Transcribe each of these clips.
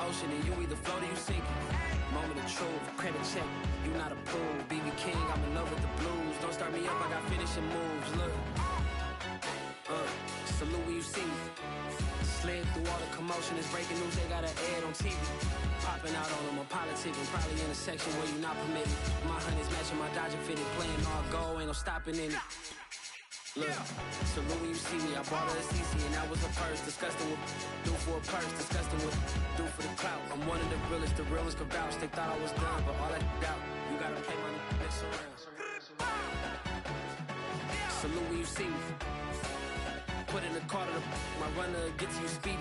ocean and you either float or you sink. Moment of truth, credit check, you not a fool. BB King, I'm in love with the blues. Don't start me up, I got finishing moves. Look, salute when you see me. Slid through all the commotion, it's breaking news, they got an ad on TV. Popping out on them, I'm politicking, probably in a section where you not permitted. My honey's matching my Dodger fitted, playing all gold, ain't no stopping in it. Look, salute when you see me, I bought her a CC and that was a purse. Disgusting with do for a purse, disgusting with do for the clout. I'm one of the realest could vouch. They thought I was done, but all that doubt, you gotta pay my next around. Salute when you see me. Put in the car to my runner, get to you speedy.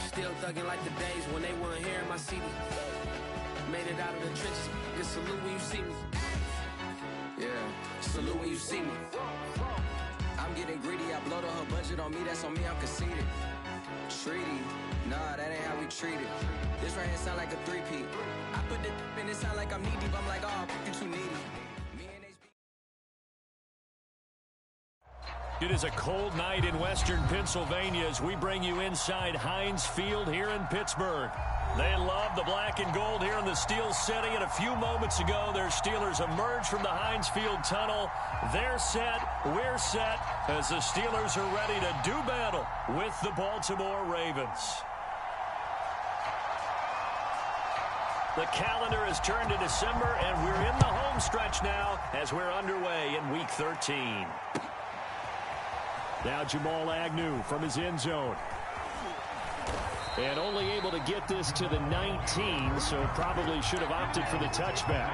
Still thugging like the days when they weren't here in my CD. Made it out of the trenches, just salute when you see me. Yeah, salute when you see me. I'm getting greedy, I blow the whole budget on me, that's on me, I'm conceited. Treaty, nah, that ain't how we treat it. This right here sound like a three-peat. I put the in, it sound like I'm knee deep, I'm like, oh, you too needy. It is a cold night in western Pennsylvania as we bring you inside Heinz Field here in Pittsburgh. They love the black and gold here in the Steel City, and a few moments ago, their Steelers emerged from the Heinz Field tunnel. They're set, we're set, as the Steelers are ready to do battle with the Baltimore Ravens. The calendar has turned to December, and we're in the home stretch now as we're underway in Week 13. Now Jamal Agnew from his end zone. And only able to get this to the 19, so probably should have opted for the touchback.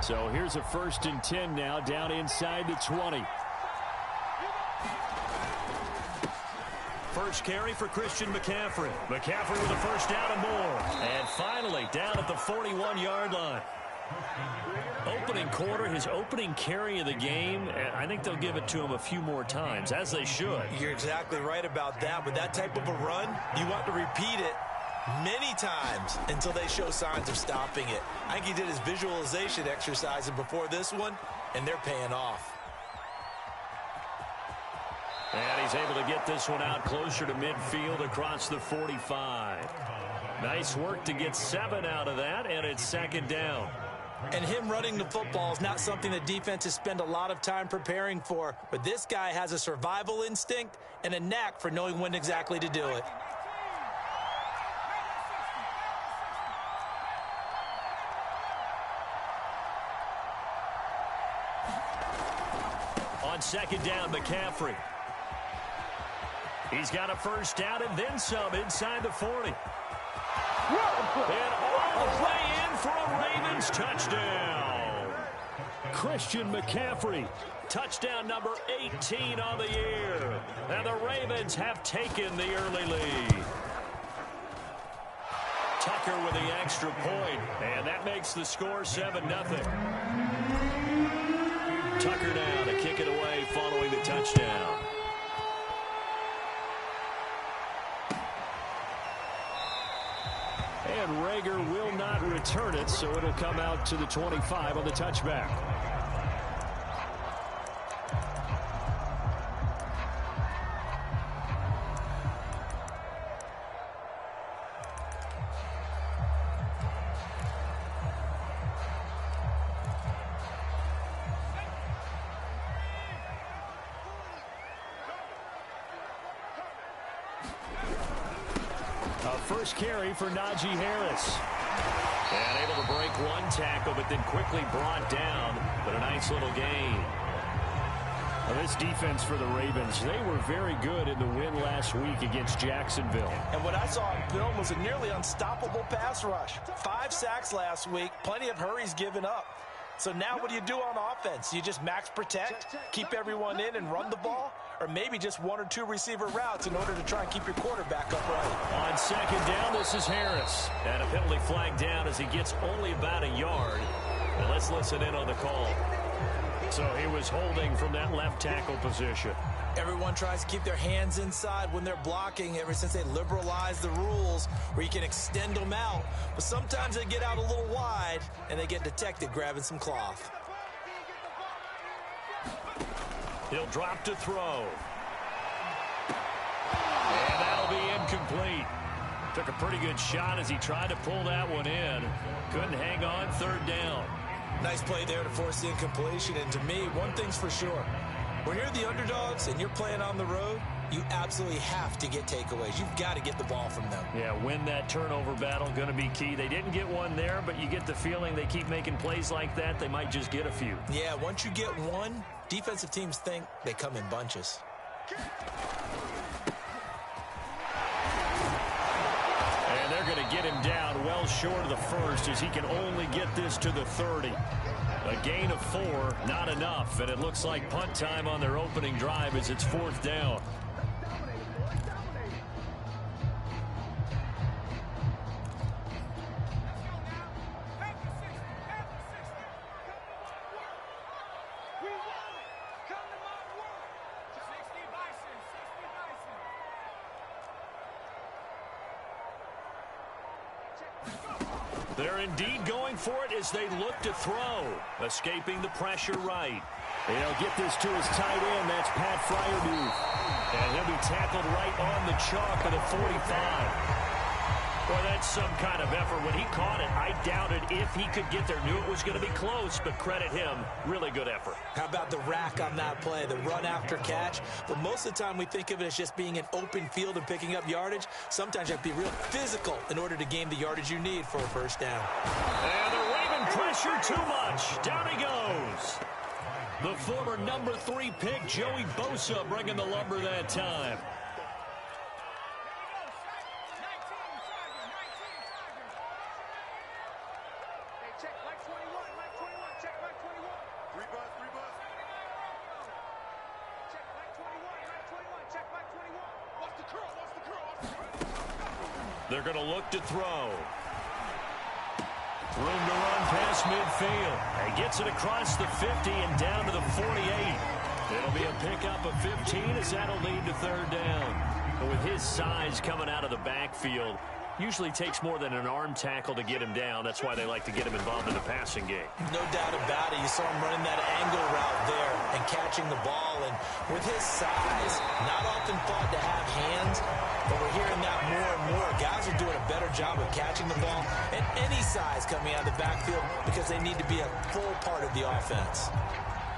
So here's a 1st and 10 now, down inside the 20. First carry for Christian McCaffrey. McCaffrey with a first down and more. And finally, down at the 41-yard line. Opening quarter, his opening carry of the game, and I think they'll give it to him a few more times, as they should. You're exactly right about that. With that type of a run, you want to repeat it many times until they show signs of stopping it. I think he did his visualization exercise before this one, and they're paying off. And he's able to get this one out closer to midfield across the 45. Nice work to get 7 out of that, and it's 2nd down. And him running the football is not something the defenses spend a lot of time preparing for, but this guy has a survival instinct and a knack for knowing when exactly to do it. On 2nd down, McCaffrey. He's got a first down and then some inside the 40. And all the way in for a Ravens touchdown. Christian McCaffrey, touchdown number 18 on the year. And the Ravens have taken the early lead. Tucker with the extra point, and that makes the score 7-0. Tucker now to kick it away following the touchdown. And Rager will not return it, so it'll come out to the 25 on the touchback. First carry for Najee Harris. And able to break one tackle, but then quickly brought down. But a nice little gain. Well, this defense for the Ravens, they were very good in the win last week against Jacksonville. And what I saw on film was a nearly unstoppable pass rush. 5 sacks last week, plenty of hurries given up. So now what do you do on offense? You just max protect, keep everyone in and run the ball? Or maybe just 1 or 2 receiver routes in order to try and keep your quarterback upright. On 2nd down, this is Harris. And a penalty flag down as he gets only about a yard. And let's listen in on the call. So he was holding from that left tackle position. Everyone tries to keep their hands inside when they're blocking ever since they liberalized the rules where you can extend them out. But sometimes they get out a little wide, and they get detected grabbing some cloth. He'll drop to throw. And that'll be incomplete. Took a pretty good shot as he tried to pull that one in. Couldn't hang on, third down. Nice play there to force the incompletion. And to me, one thing's for sure. When you're the underdogs and you're playing on the road, you absolutely have to get takeaways. You've got to get the ball from them. Yeah, win that turnover battle, going to be key. They didn't get one there, but you get the feeling they keep making plays like that, they might just get a few. Yeah, once you get one, defensive teams think they come in bunches. And they're going to get him down well short of the first as he can only get this to the 30. A gain of 4, not enough, and it looks like punt time on their opening drive as it's fourth down. They're indeed going for it as they look to throw. Escaping the pressure right. They'll get this to his tight end. That's Pat Freiermuth. And he'll be tackled right on the chalk of the 45. Well, that's some kind of effort. When he caught it, I doubted if he could get there. Knew it was going to be close, but credit him. Really good effort. How about the rack on that play, the run after catch? But most of the time we think of it as just being an open field and picking up yardage. Sometimes you have to be real physical in order to gain the yardage you need for a first down. And the Raven pressure too much. Down he goes. The former number 3 pick, Joey Bosa, bringing the lumber that time. They're going to look to throw. Room to run past midfield. He gets it across the 50 and down to the 48. It'll be a pickup of 15 as that'll lead to third down. But with his size coming out of the backfield, usually takes more than an arm tackle to get him down. That's why they like to get him involved in the passing game. No doubt about it. You saw him running that angle route there and catching the ball. And with his size, not often thought to have hands, but we're hearing that more and more. Guys are doing a better job of catching the ball at any size coming out of the backfield because they need to be a full part of the offense.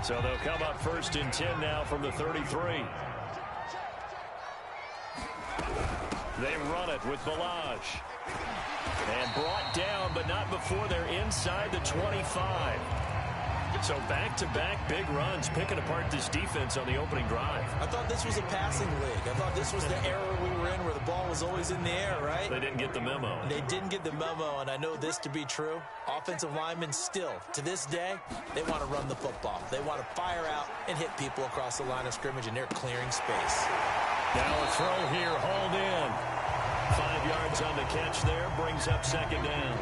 So they'll come up first and 10 now from the 33. They run it with Ballage. And brought down, but not before they're inside the 25. So back-to-back big runs, picking apart this defense on the opening drive. I thought this was a passing league. I thought this was the era we were in where the ball was always in the air, right? They didn't get the memo. They didn't get the memo, and I know this to be true. Offensive linemen still, to this day, they want to run the football. They want to fire out and hit people across the line of scrimmage, and they're clearing space. Now a throw here, hauled in. 5 yards on the catch there, brings up second down.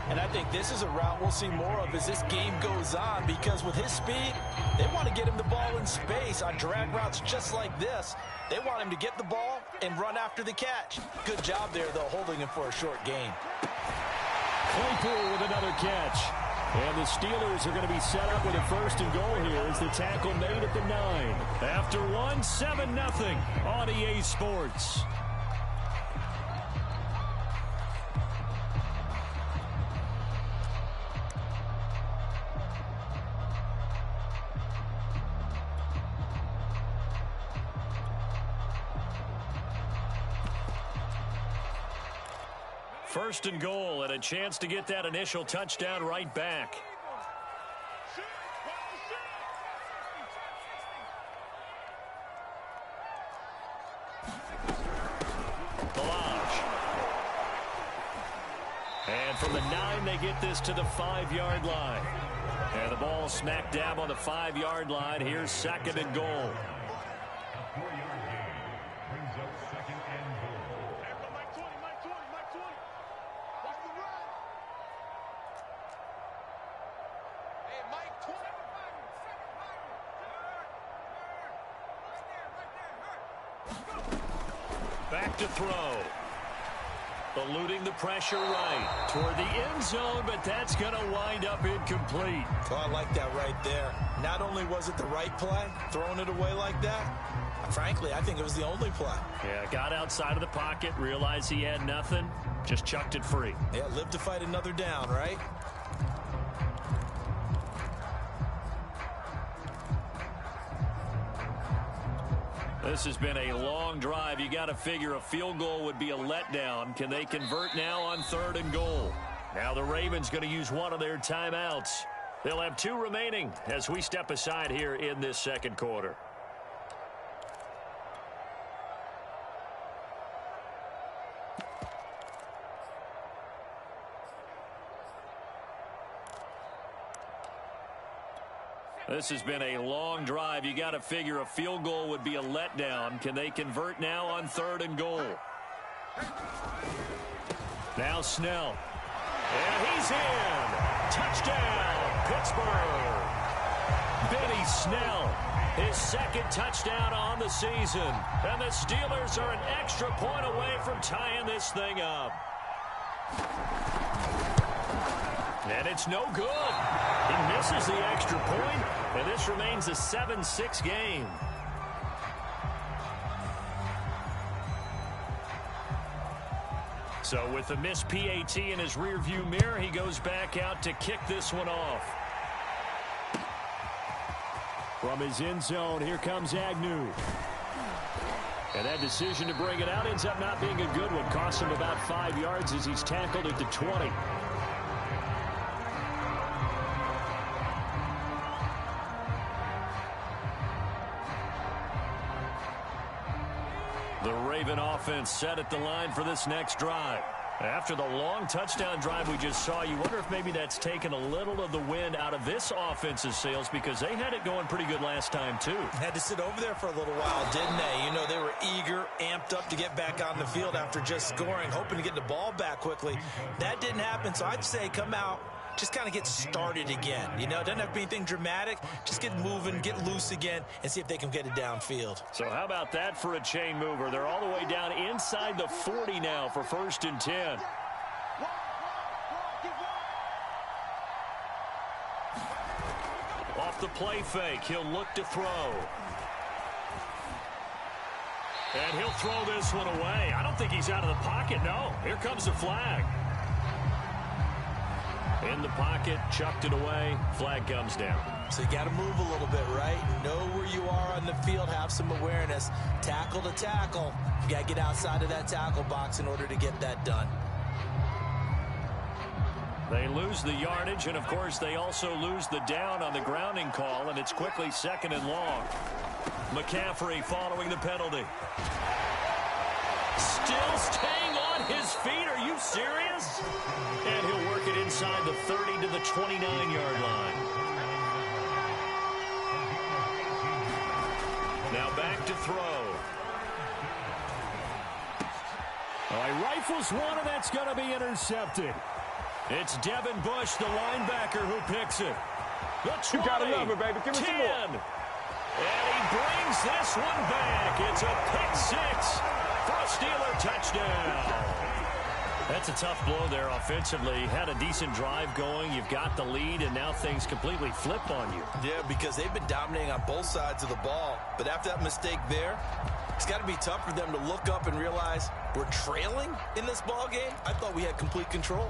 And I think this is a route we'll see more of as this game goes on because with his speed, they want to get him the ball in space on drag routes just like this. They want him to get the ball and run after the catch. Good job there, though, holding him for a short gain. Claypool with another catch. And the Steelers are going to be set up with a first and goal here as the tackle made at the 9. After one, 7-0 on EA Sports. First and goal and a chance to get that initial touchdown right back. Ballage. And from the 9, they get this to the 5-yard line. And the ball smack dab on the 5-yard line. Here's second and goal. Back to throw. Eluding the pressure right toward the end zone, but that's going to wind up incomplete. Oh, I like that right there. Not only was it the right play, throwing it away like that, frankly, I think it was the only play. Yeah, got outside of the pocket, realized he had nothing, just chucked it free. Yeah, live to fight another down, right? This has been a long drive. You got to figure a field goal would be a letdown. Can they convert now on 3rd and goal? Now the Ravens going to use one of their timeouts. They'll have 2 remaining as we step aside here in this second quarter. This has been a long drive. You got to figure a field goal would be a letdown. Can they convert now on 3rd and goal? Now Snell. And he's in. Touchdown, Pittsburgh. Benny Snell, his 2nd touchdown on the season. And the Steelers are an extra point away from tying this thing up. And it's no good. He misses the extra point, and this remains a 7-6 game. So with the missed PAT in his rearview mirror, he goes back out to kick this one off. From his end zone, here comes Agnew. And that decision to bring it out ends up not being a good one. Costs him about 5 yards as he's tackled at the 20. The Raven offense set at the line for this next drive. After the long touchdown drive we just saw, you wonder if maybe that's taken a little of the wind out of this offense's sails, because they had it going pretty good last time too. Had to sit over there for a little while, didn't they? You know, they were eager, amped up to get back on the field after just scoring, hoping to get the ball back quickly. That didn't happen, so I'd say come out, just kind of get started again. You know, it doesn't have to be anything dramatic. Just get moving, get loose again, and see if they can get it downfield. So how about that for a chain mover? They're all the way down inside the 40 now for 1st and 10. Off the play fake, he'll look to throw. And he'll throw this one away. I don't think he's out of the pocket, no. Here comes the flag. In the pocket, chucked it away, flag comes down. So you got to move a little bit, right? Know where you are on the field, have some awareness. Tackle to tackle. You got to get outside of that tackle box in order to get that done. They lose the yardage, and of course they also lose the down on the grounding call, and it's quickly 2nd and long. McCaffrey following the penalty. Still staying on his feet. Are you serious? And he'll work it inside the 30 to the 29-yard line. Now back to throw. All right, rifles one, and that's going to be intercepted. It's Devin Bush, the linebacker, who picks it. The 20, you got a number, baby. Give me 10. some more. And he brings this one back. It's a pick-6 for a Steeler touchdown. That's a tough blow there offensively. Had a decent drive going. You've got the lead, and now things completely flip on you. Yeah, because they've been dominating on both sides of the ball. But after that mistake there, it's got to be tough for them to look up and realize we're trailing in this ball game. I thought we had complete control.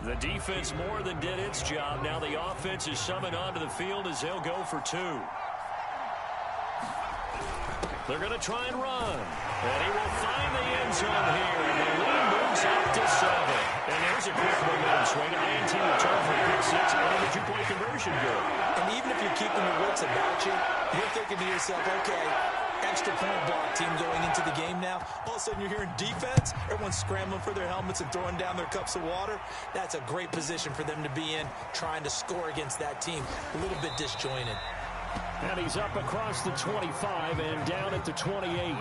The defense more than did its job. Now the offense is summoned onto the field as they'll go for 2. They're going to try and run. And he will find the end zone here. And the lead moves up to 7. And there's a quick momentum swing. INT return for pick 6 and the 2-point conversion good. And even if you're keeping your wits about you, you're thinking to yourself, okay, extra point block team going into the game now. All of a sudden you're hearing defense. Everyone's scrambling for their helmets and throwing down their cups of water. That's a great position for them to be in, trying to score against that team. A little bit disjointed. And he's up across the 25 and down at the 28.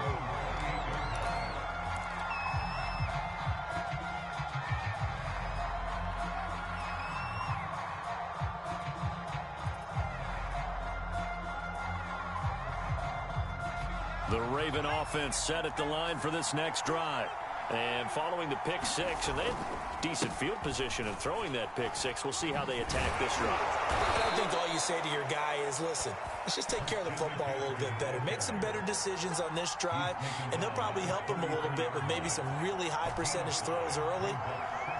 Raven offense set at the line for this next drive. And following the pick six, and they had decent field position in throwing that pick six. We'll see how they attack this drive. I think all you say to your guy is, listen, let's just take care of the football a little bit better. Make some better decisions on this drive, and they'll probably help him a little bit with maybe some really high percentage throws early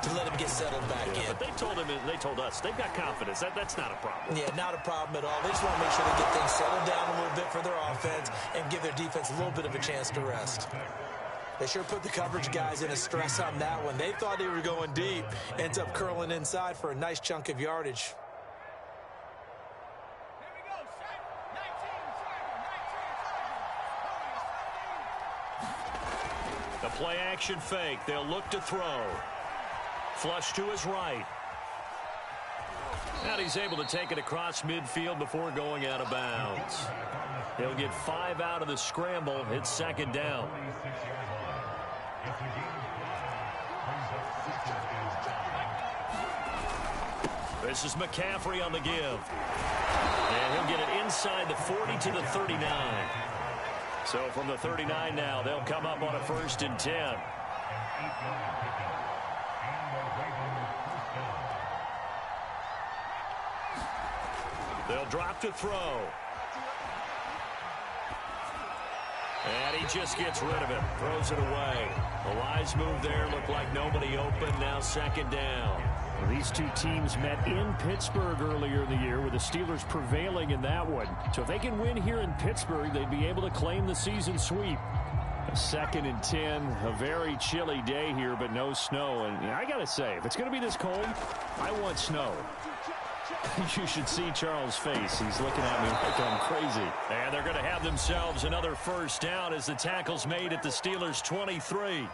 to let him get settled back in. But they told him, and they told us, they've got confidence. That's not a problem. Yeah, not a problem at all. They just want to make sure they get things settled down a little bit for their offense and give their defense a little bit of a chance to rest. They sure put the coverage guys in a stress on that one. They thought they were going deep. Ends up curling inside for a nice chunk of yardage. The play action fake. They'll look to throw. Flush to his right. And he's able to take it across midfield before going out of bounds. He'll get 5 out of the scramble. It's second down. This is McCaffrey on the give. And he'll get it inside the 40 to the 39. So from the 39 now, they'll come up on a 1st and 10. They'll drop to throw. And he just gets rid of it. Throws it away. A wise move there. Looked like nobody open. Now second down. Well, these two teams met in Pittsburgh earlier in the year, with the Steelers prevailing in that one. So if they can win here in Pittsburgh, they'd be able to claim the season sweep. A 2nd and 10, a very chilly day here, but no snow. And I got to say, if it's going to be this cold, I want snow. You should see Charles' face. He's looking at me like I'm crazy. And they're going to have themselves another 1st down as the tackle's made at the Steelers' 23.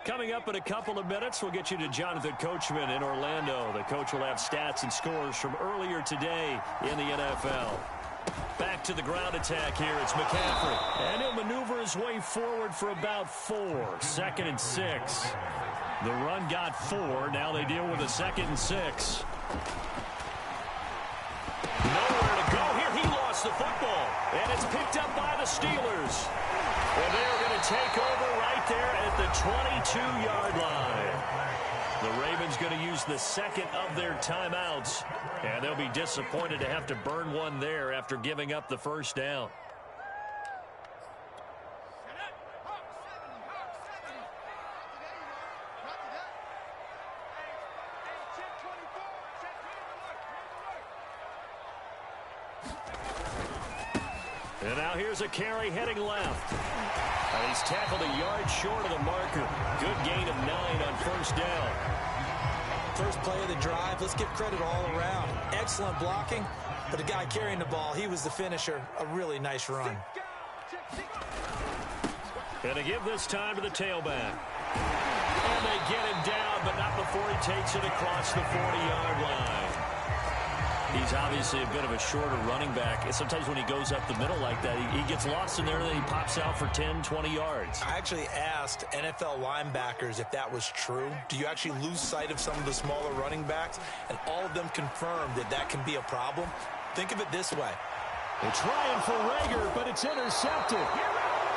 Coming up in a couple of minutes, we'll get you to Jonathan Coachman in Orlando. The coach will have stats and scores from earlier today in the NFL. Back to the ground attack here. It's McCaffrey. And he'll maneuver his way forward for about 4. 2nd and 6. The run got 4. Now they deal with a 2nd and 6. Nowhere to go here. He lost the football. And it's picked up by the Steelers. And they're going to take over right there at the 22-yard line. The Ravens going to use the 2nd of their timeouts. And they'll be disappointed to have to burn one there after giving up the 1st down. And now here's a carry heading left. And he's tackled a yard short of the marker. Good gain of 9 on 1st down. First play of the drive. Let's give credit all around. Excellent blocking, but the guy carrying the ball, he was the finisher. A really nice run. And they give this time to the tailback. And they get him down, but not before he takes it across the 40-yard line. He's obviously a bit of a shorter running back. And sometimes when he goes up the middle like that, he gets lost in there, and then he pops out for 10, 20 yards. I actually asked NFL linebackers if that was true. Do you actually lose sight of some of the smaller running backs? And all of them confirmed that that can be a problem. Think of it this way. They're trying for Rager, but it's intercepted.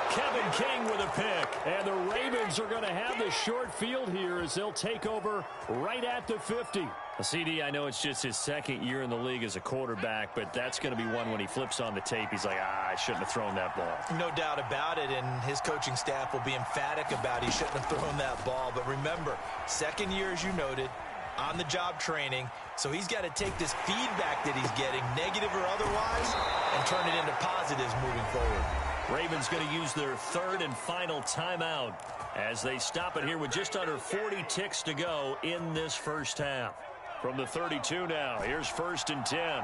Kevin King with a pick. And the Ravens are going to have the short field here as they'll take over right at the 50. CD, I know it's just his 2nd year in the league as a quarterback, but that's going to be one when he flips on the tape, he's like, I shouldn't have thrown that ball. No doubt about it, and his coaching staff will be emphatic about he shouldn't have thrown that ball. But remember, 2nd year, as you noted, on-the-job training, so he's got to take this feedback that he's getting, negative or otherwise, and turn it into positives moving forward. Ravens going to use their 3rd and final timeout as they stop it here with just under 40 ticks to go in this 1st half. From the 32 now, here's 1st and 10.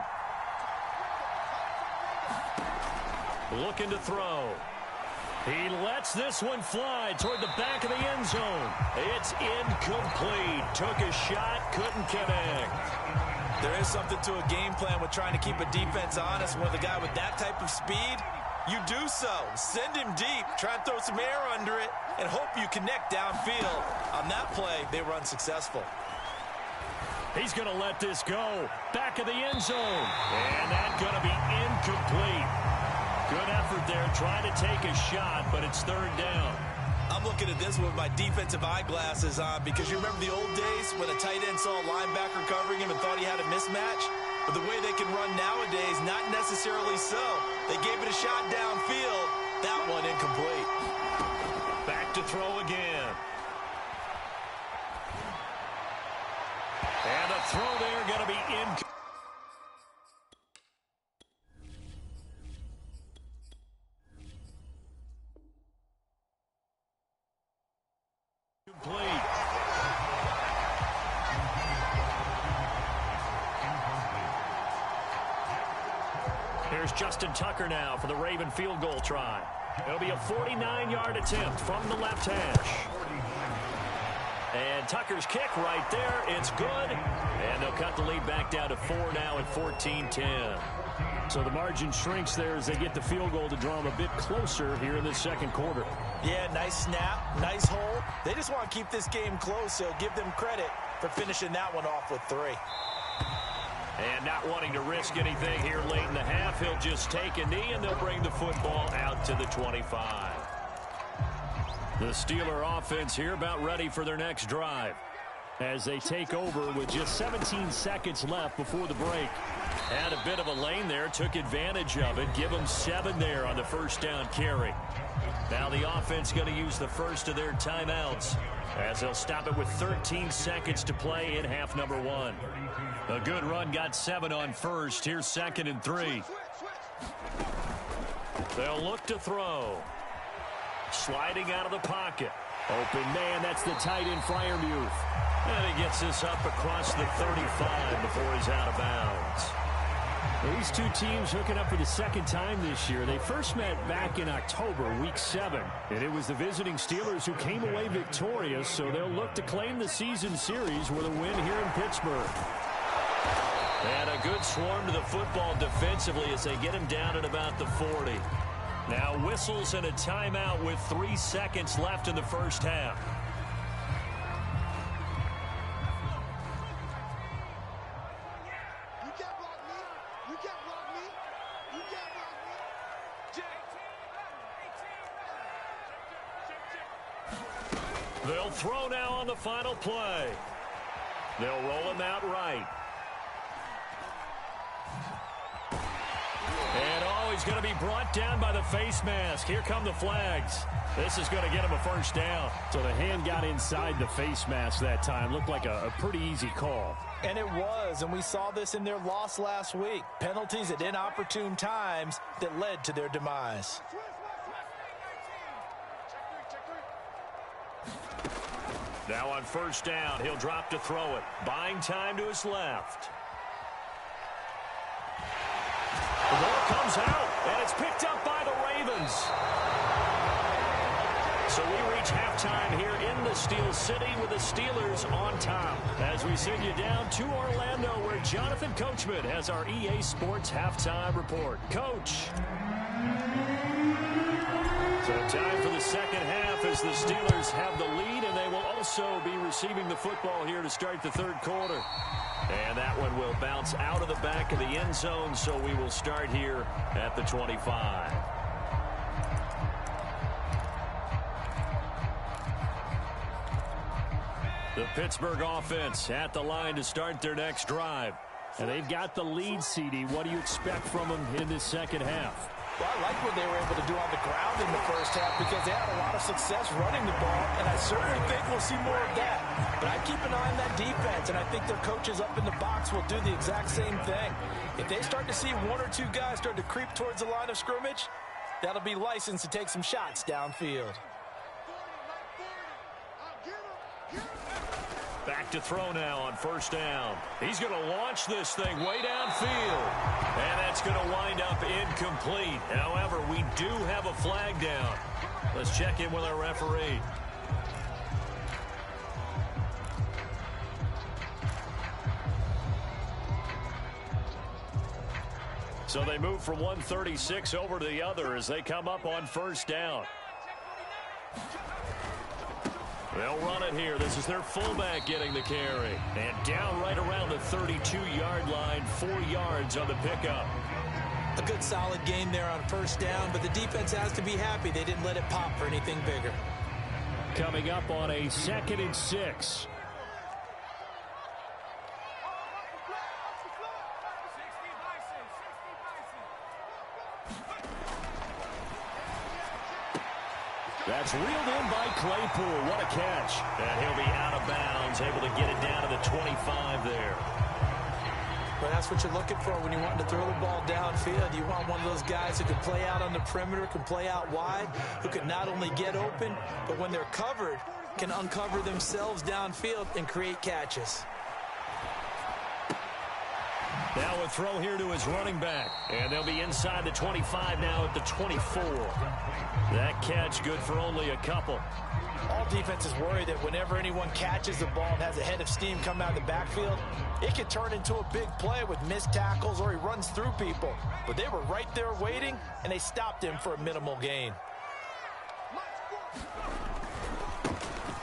Looking to throw. He lets this one fly toward the back of the end zone. It's incomplete. Took a shot, couldn't connect. There is something to a game plan with trying to keep a defense honest. With a guy with that type of speed, you do so. Send him deep. Try and throw some air under it and hope you connect downfield. On that play, they were unsuccessful. He's going to let this go. Back of the end zone. And that's going to be incomplete. Good effort there trying to take a shot, but it's third down. I'm looking at this with my defensive eyeglasses on because you remember the old days when a tight end saw a linebacker covering him and thought he had a mismatch? But the way they can run nowadays, not necessarily so. They gave it a shot downfield. That one incomplete. Back to throw again. And a throw there going to be incomplete. Here's Justin Tucker now for the Raven field goal try. It'll be a 49-yard attempt from the left hash. And Tucker's kick right there. It's good. And they'll cut the lead back down to 4 now at 14-10. So the margin shrinks there as they get the field goal to draw them a bit closer here in the second quarter. Yeah, nice snap, nice hole. They just want to keep this game close, so give them credit for finishing that one off with 3. And not wanting to risk anything here late in the half, he'll just take a knee, and they'll bring the football out to the 25. The Steeler offense here about ready for their next drive. As they take over with just 17 seconds left before the break. Had a bit of a lane there, took advantage of it. Give them 7 there on the first down carry. Now the offense going to use the first of their timeouts as they'll stop it with 13 seconds to play in half number 1. A good run got 7 on first. Here's 2nd and 3. They'll look to throw. Sliding out of the pocket. Open man, that's the tight end Freiermuth. And he gets this up across the 35 before he's out of bounds. These two teams hooking up for the second time this year. They first met back in October, week 7. And it was the visiting Steelers who came away victorious, so they'll look to claim the season series with a win here in Pittsburgh. And a good swarm to the football defensively as they get him down at about the 40. Now whistles and a timeout with 3 seconds left in the first half. They'll throw now on the final play. They'll roll him out right. And he's going to be brought down by the face mask. Here come the flags. This is going to get him a first down. So the hand got inside the face mask that time. Looked like a pretty easy call. And it was, and we saw this in their loss last week. Penalties at inopportune times that led to their demise. Now on first down, he'll drop to throw it. Buying time to his left. The ball comes out, and it's picked up by the Ravens. So we reach halftime here in the Steel City with the Steelers on top. As we send you down to Orlando, where Jonathan Coachman has our EA Sports halftime report. Coach. So time for the second half as the Steelers have the lead, and they will also be receiving the football here to start the third quarter. And that one will bounce out of the back of the end zone, so we will start here at the 25. The Pittsburgh offense at the line to start their next drive. And they've got the lead, CD. What do you expect from them in this second half? Well, I like what they were able to do on the ground in the first half because they had a lot of success running the ball, and I certainly think we'll see more of that. But I keep an eye on that defense, and I think their coaches up in the box will do the exact same thing. If they start to see one or two guys start to creep towards the line of scrimmage, that'll be licensed to take some shots downfield. Back to throw now on first down. He's going to launch this thing way downfield. And that's going to wind up incomplete. However, we do have a flag down. Let's check in with our referee. So they move from 136 over to the other as they come up on first down. They'll run it here. This is their fullback getting the carry. And down right around the 32-yard line, 4 yards on the pickup. A good solid game there on first down, but the defense has to be happy they didn't let it pop for anything bigger. Coming up on a 2nd and 6. That's reeled in by Claypool. What a catch. And he'll be out of bounds, able to get it down to the 25 there. But that's what you're looking for when you want to throw the ball downfield. You want one of those guys who can play out on the perimeter, can play out wide, who can not only get open, but when they're covered, can uncover themselves downfield and create catches. Now a throw here to his running back. And they'll be inside the 25 now at the 24. That catch good for only a couple. All defenses worry that whenever anyone catches the ball and has a head of steam come out of the backfield, it can turn into a big play with missed tackles or he runs through people. But they were right there waiting, and they stopped him for a minimal gain.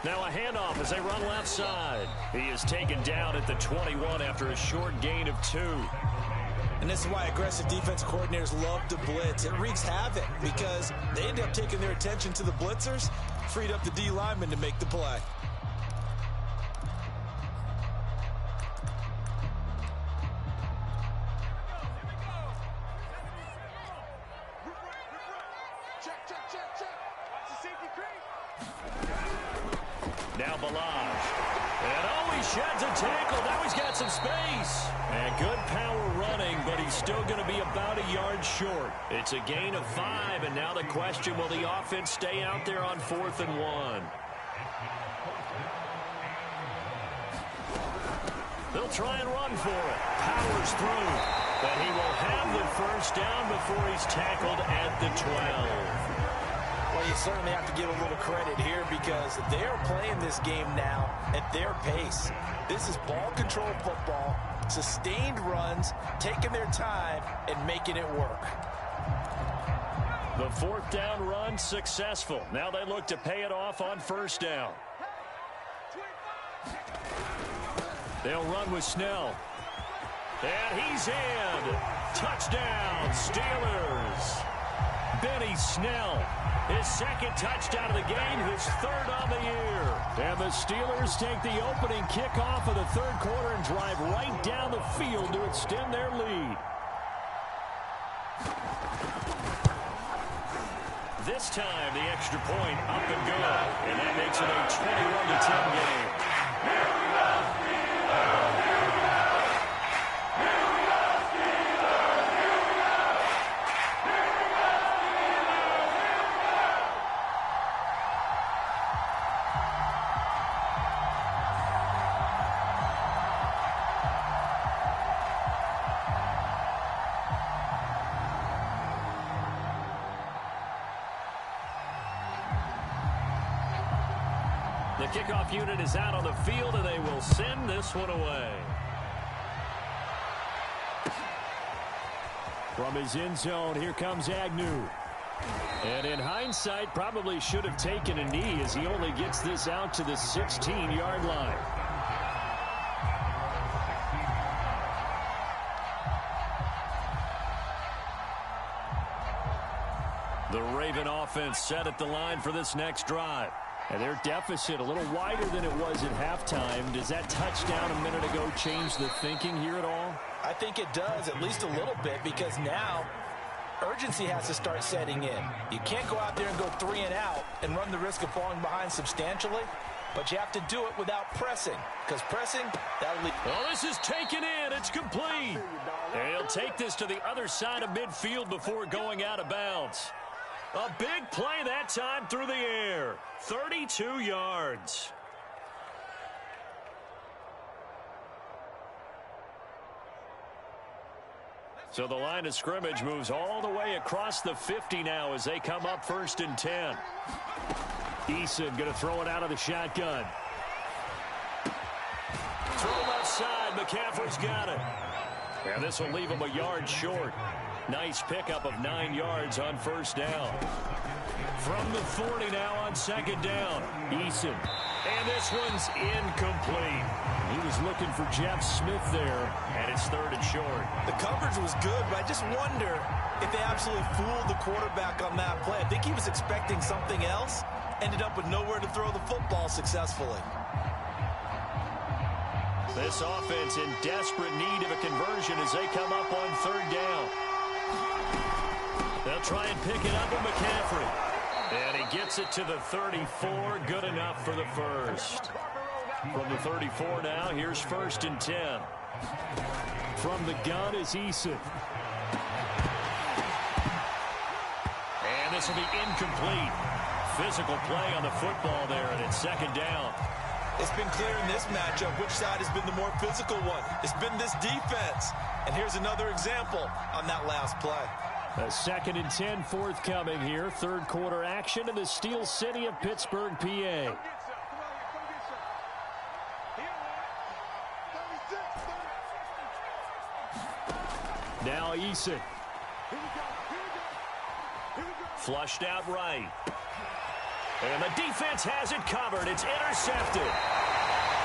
Now a handoff as they run left side. He is taken down at the 21 after a short gain of 2. And this is why aggressive defense coordinators love to blitz. It wreaks havoc because they end up taking their attention to the blitzers, freed up the D lineman to make the play. Now Balazs. And oh, he sheds a tackle. Now he's got some space. And good power running, but he's still going to be about a yard short. It's a gain of 5, and now the question, will the offense stay out there on 4th and 1? They'll try and run for it. Powers through. But he will have the first down before he's tackled at the 12. Well, you certainly have to give a little credit here because they're playing this game now at their pace. This is ball control football, sustained runs, taking their time and making it work. The 4th down run successful. Now they look to pay it off on 1st down. They'll run with Snell. And he's in. Touchdown, Steelers. Benny Snell, his 2nd touchdown of the game, his 3rd on the year. And the Steelers take the opening kickoff of the 3rd quarter and drive right down the field to extend their lead. This time, the extra point up and good. And that makes it a 21-10 game. The kickoff unit is out on the field, and they will send this one away. From his end zone, here comes Agnew. And in hindsight, probably should have taken a knee as he only gets this out to the 16-yard line. The Raven offense set at the line for this next drive. And their deficit a little wider than it was at halftime. Does that touchdown a minute ago change the thinking here at all? I think it does, at least a little bit, because now urgency has to start setting in. You can't go out there and go 3 and out and run the risk of falling behind substantially, but you have to do it without pressing, because pressing, that'll lead. Well, this is taken in. It's complete. And he'll take this to the other side of midfield before going out of bounds. A big play that time through the air. 32 yards. So the line of scrimmage moves all the way across the 50 now as they come up 1st and 10. Eason going to throw it out of the shotgun. Throw left side. McCaffrey's got it. And this will leave him a yard short. Nice pickup of 9 yards on first down. From the 40 now on second down. Eason. And this one's incomplete. He was looking for Jeff Smith there, and it's third and short. The coverage was good, but I just wonder if they absolutely fooled the quarterback on that play. I think he was expecting something else, ended up with nowhere to throw the football successfully. This offense in desperate need of a conversion as they come up on third down. They'll try and pick it up with McCaffrey. And he gets it to the 34. Good enough for the first. From the 34 now, here's first and 10. From the gun is Eason. And this will be incomplete. Physical play on the football there, and it's second down. It's been clear in this matchup which side has been the more physical one. It's been this defense. And here's another example on that last play. A second and 10 forthcoming here. Third quarter action in the Steel City of Pittsburgh, PA. Now Eason. Flushed out right. And the defense has it covered. It's intercepted.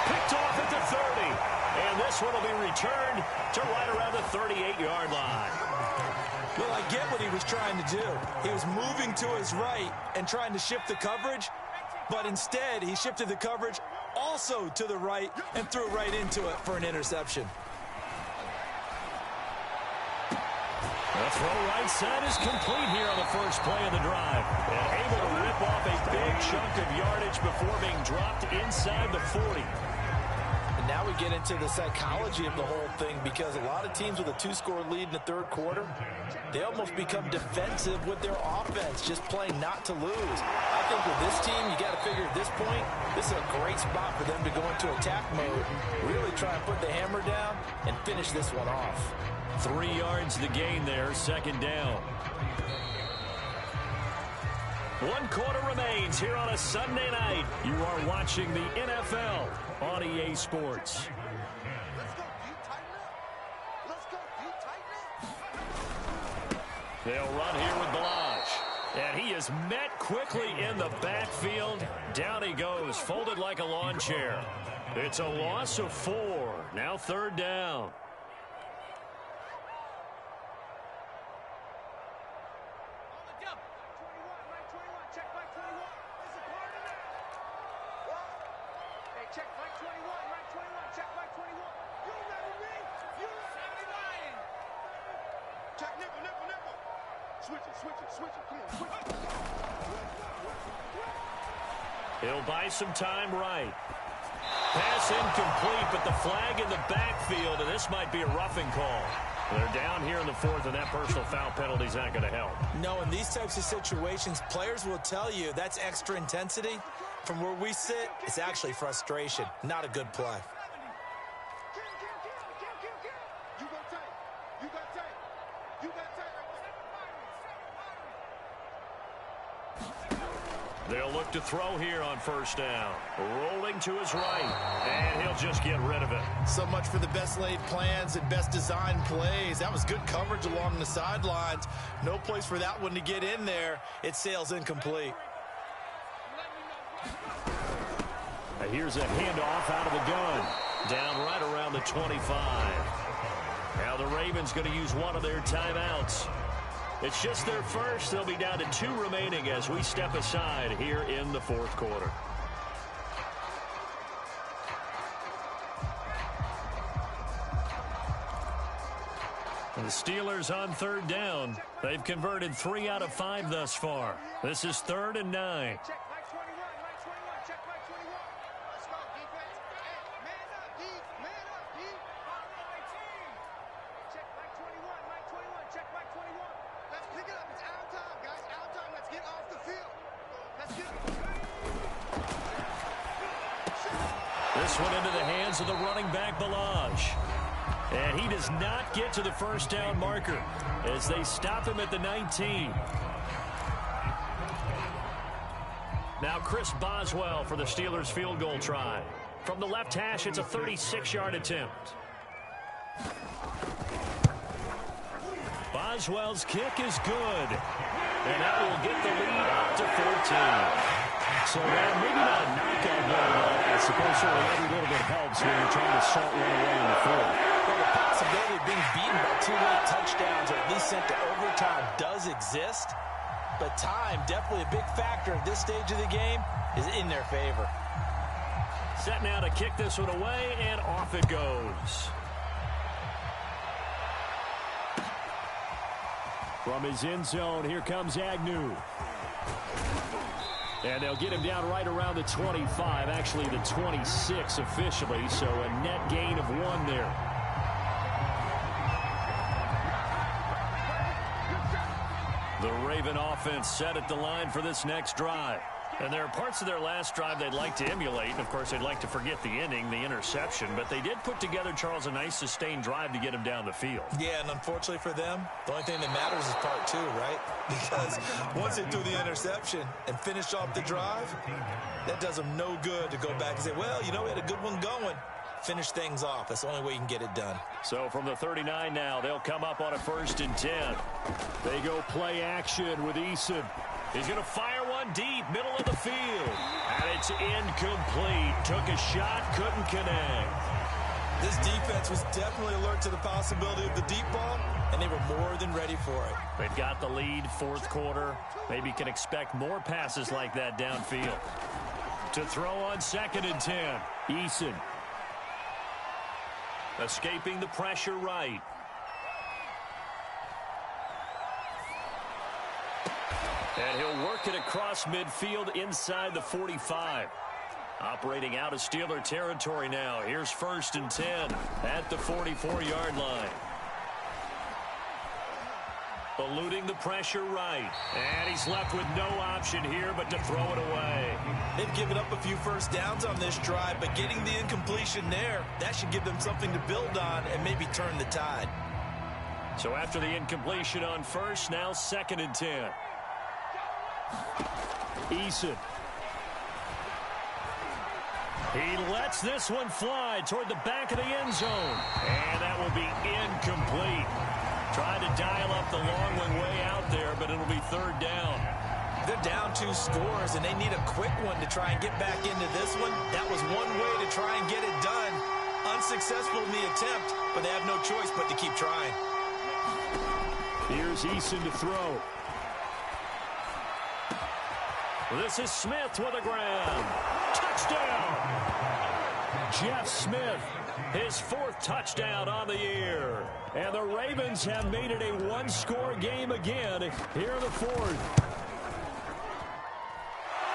Picked off at the 30. And this one will be returned to right around the 38-yard line. Well, I get what he was trying to do. He was moving to his right and trying to shift the coverage, but instead he shifted the coverage also to the right and threw right into it for an interception. The throw right side is complete here on the first play of the drive. And able to rip off a big chunk of yardage before being dropped inside the 40. And now we get into the psychology of the whole thing, because a lot of teams with a 2-score lead in the third quarter, they almost become defensive with their offense, just playing not to lose. I think with this team, you got to figure at this point, this is a great spot for them to go into attack mode, really try and put the hammer down and finish this one off. 3 yards the gain there, second down. 1 quarter remains here on a Sunday night. You are watching the NFL on EA Sports. They'll run here with Ballage. And he is met quickly in the backfield. Down he goes, folded like a lawn chair. It's a loss of 4. Now third down. He'll buy some time right. Pass incomplete, but the flag in the backfield, and this might be a roughing call. They're down here in the fourth, and that personal foul penalty is not going to help. No, in these types of situations, players will tell you that's extra intensity. From where we sit, it's actually frustration, not a good play. They'll look to throw here on first down. Rolling to his right, and he'll just get rid of it. So much for the best laid plans and best designed plays. That was good coverage along the sidelines. No place for that one to get in there. It sails incomplete. Here's a handoff out of the gun. Down right around the 25. Now the Ravens going to use one of their timeouts. It's just their first. They'll be down to 2 remaining as we step aside here in the fourth quarter. The Steelers on third down. They've converted 3 out of 5 thus far. This is 3rd and 9. This one into the hands of the running back, Ballage. And he does not get to the first down marker as they stop him at the 19. Now Chris Boswell for the Steelers field goal try. From the left hash, it's a 36-yard attempt. Boswell's kick is good. And that will get the lead up to 14. So maybe not a knockout goal, but I suppose certainly every little bit helps when you're trying to salt one away in the fourth. Well, the possibility of being beaten by 2 late touchdowns or at least sent to overtime does exist. But time, definitely a big factor at this stage of the game, is in their favor. Set now to kick this one away, and off it goes. From his end zone, here comes Agnew. And they'll get him down right around the 25, actually the 26 officially, so a net gain of 1 there. The Raven offense set at the line for this next drive. And there are parts of their last drive they'd like to emulate. And, of course, they'd like to forget the inning, the interception. But they did put together, Charles, a nice sustained drive to get him down the field. Yeah, and unfortunately for them, the only thing that matters is part 2, right? Because once they do the interception and finish off the drive, that does them no good to go back and say, well, you know, we had a good one going. Finish things off. That's the only way you can get it done. So from the 39 now, they'll come up on a 1st and 10. They go play action with Eason. He's going to fire one deep, middle of the field. And it's incomplete. Took a shot, couldn't connect. This defense was definitely alert to the possibility of the deep ball, and they were more than ready for it. They've got the lead, 4th quarter. Maybe can expect more passes like that downfield. To throw on 2nd and 10. Eason. Escaping the pressure right. And he'll work it across midfield inside the 45. Operating out of Steeler territory now. Here's 1st and 10 at the 44-yard line. Eluding the pressure right. And he's left with no option here but to throw it away. They've given up a few first downs on this drive, but getting the incompletion there, that should give them something to build on and maybe turn the tide. So after the incompletion on 1st, now 2nd and 10. Eason. He lets this one fly toward the back of the end zone. And that will be incomplete. Trying to dial up the long one way out there, but it'll be 3rd down. They're down 2 scores, and they need a quick one to try and get back into this one. That was one way to try and get it done. Unsuccessful in the attempt, but they have no choice but to keep trying. Here's Eason to throw. This is Smith with a grab. Touchdown! Jeff Smith, his 4th touchdown on the year. And the Ravens have made it a 1-score game again here in the 4th.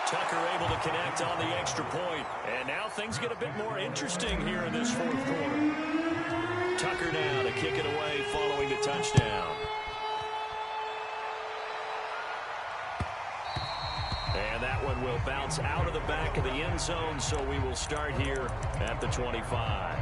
Tucker able to connect on the extra point. And now things get a bit more interesting here in this 4th quarter. Tucker now to kick it away following the touchdown. And that one will bounce out of the back of the end zone, so we will start here at the 25.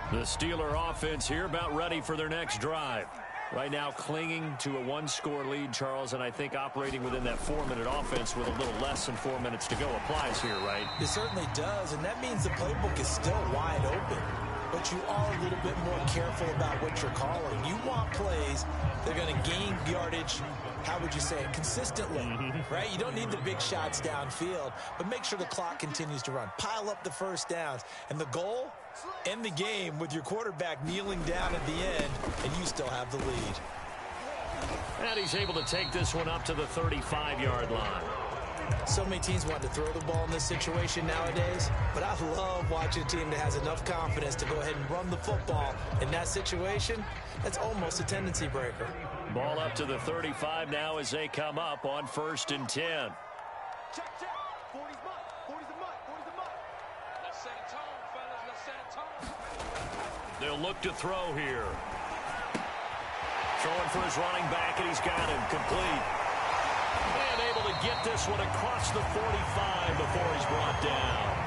The Steeler offense here about ready for their next drive. Right now clinging to a 1-score lead, Charles, and I think operating within that 4-minute offense with a little less than 4 minutes to go applies here, right? It certainly does, and that means the playbook is still wide open. But you are a little bit more careful about what you're calling. You want plays that are going to gain yardage, how would you say it, consistently, right? You don't need the big shots downfield, but make sure the clock continues to run. Pile up the first downs. And the goal, end the game with your quarterback kneeling down at the end, and you still have the lead. And he's able to take this one up to the 35-yard line. So many teams want to throw the ball in this situation nowadays, but I love watching a team that has enough confidence to go ahead and run the football. In that situation, that's almost a tendency breaker. Ball up to the 35 now as they come up on 1st and 10. Check, check. 40's mud. 40's the mud. 40's the mud. Let's set a tone, fellas. Let's set a tone. They'll look to throw here. Throwing for his running back, and he's got him complete. And able to get this one across the 45 before he's brought down.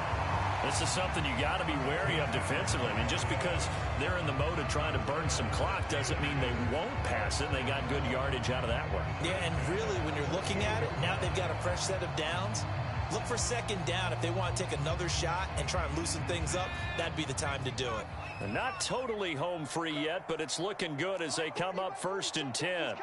This is something you got to be wary of defensively. I mean, just because they're in the mode of trying to burn some clock doesn't mean they won't pass it. They got good yardage out of that one. Yeah, and really, when you're looking at it, now they've got a fresh set of downs. Look for second down. If they want to take another shot and try and loosen things up, that'd be the time to do it. And not totally home free yet, but it's looking good as they come up 1st and 10.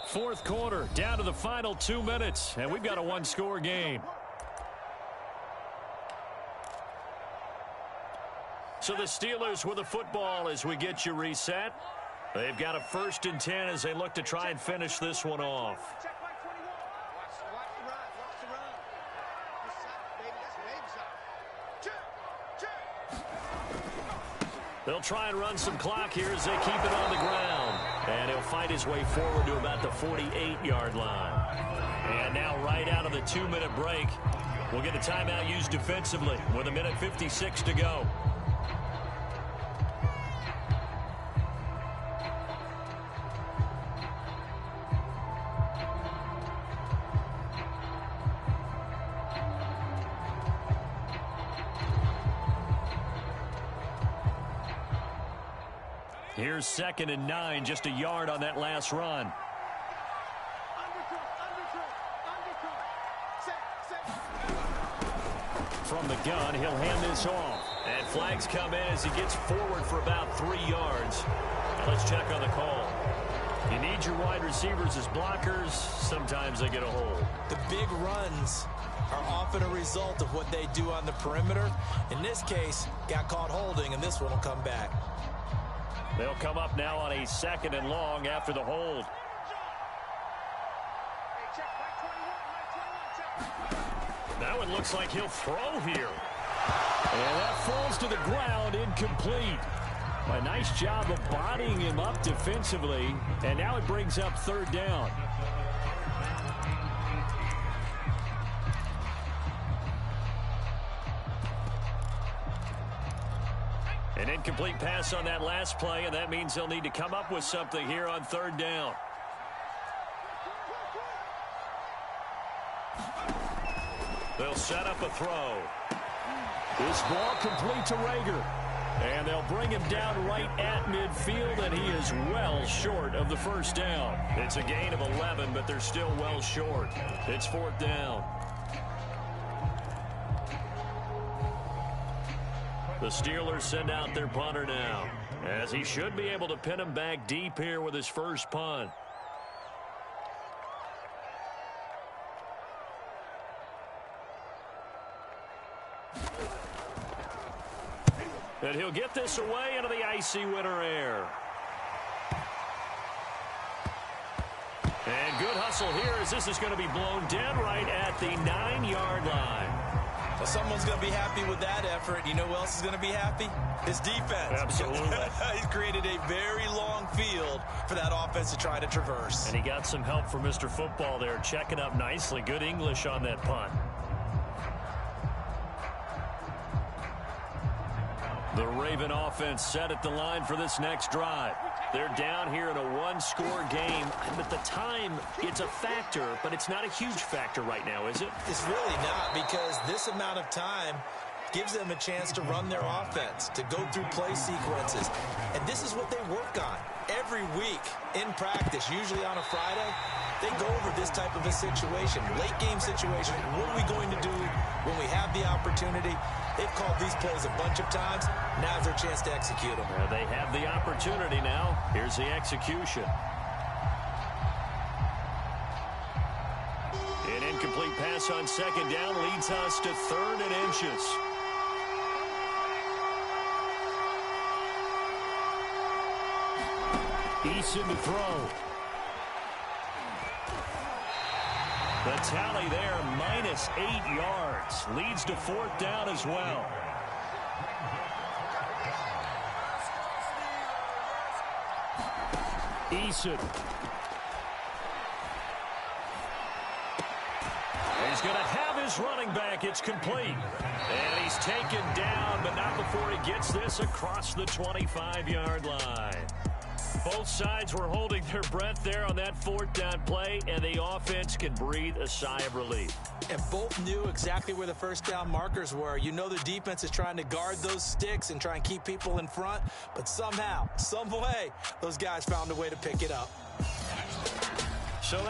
Fourth quarter, down to the final 2 minutes, and we've got a one-score game. So the Steelers with the football as we get you reset. They've got a 1st and 10 as they look to try and finish this one off. They'll try and run some clock here as they keep it on the ground. And he'll fight his way forward to about the 48-yard line. And now right out of the 2-minute break, we'll get a timeout used defensively with 1:56 to go. Here's 2nd and 9, just a yard on that last run. From the gun, he'll hand this off. And flags come in as he gets forward for about 3 yards. Let's check on the call. You need your wide receivers as blockers. Sometimes they get a hold. The big runs are often a result of what they do on the perimeter. In this case, got caught holding, and this one will come back. They'll come up now on a 2nd and long after the hold. That one looks like he'll throw here. And that falls to the ground, incomplete. A nice job of bodying him up defensively. And now it brings up 3rd down. An incomplete pass on that last play, and that means they'll need to come up with something here on 3rd down. They'll set up a throw. This ball complete to Rager. And they'll bring him down right at midfield, and he is well short of the 1st down. It's a gain of 11, but they're still well short. It's 4th down. The Steelers send out their punter now, as he should be able to pin him back deep here with his first punt. And he'll get this away into the icy winter air. And good hustle here as this is going to be blown dead right at the 9-yard line. Well, someone's going to be happy with that effort. You know who else is going to be happy? His defense. Absolutely. He's created a very long field for that offense to try to traverse. And he got some help from Mr. Football there, checking up nicely. Good English on that punt. The Raven offense set at the line for this next drive. They're down here in a one-score game. At the time, it's a factor, but it's not a huge factor right now, is it? It's really not, because this amount of time gives them a chance to run their offense, to go through play sequences. And this is what they work on every week in practice, usually on a Friday. They go over this type of a situation, late game situation. What are we going to do when we have the opportunity? They've called these plays a bunch of times. Now's their chance to execute them. They have the opportunity now. Here's the execution. An incomplete pass on 2nd down leads us to 3rd and inches. Eason to throw. The tally there, -8 yards. Leads to 4th down as well. Eason. He's going to have his his running back. It's complete. And he's taken down, but not before he gets this across the 25-yard line. Both sides were holding their breath there on that fourth down play, and the offense can breathe a sigh of relief. And both knew exactly where the first down markers were. You know the defense is trying to guard those sticks and try and keep people in front, but somehow, some way, those guys found a way to pick it up. So that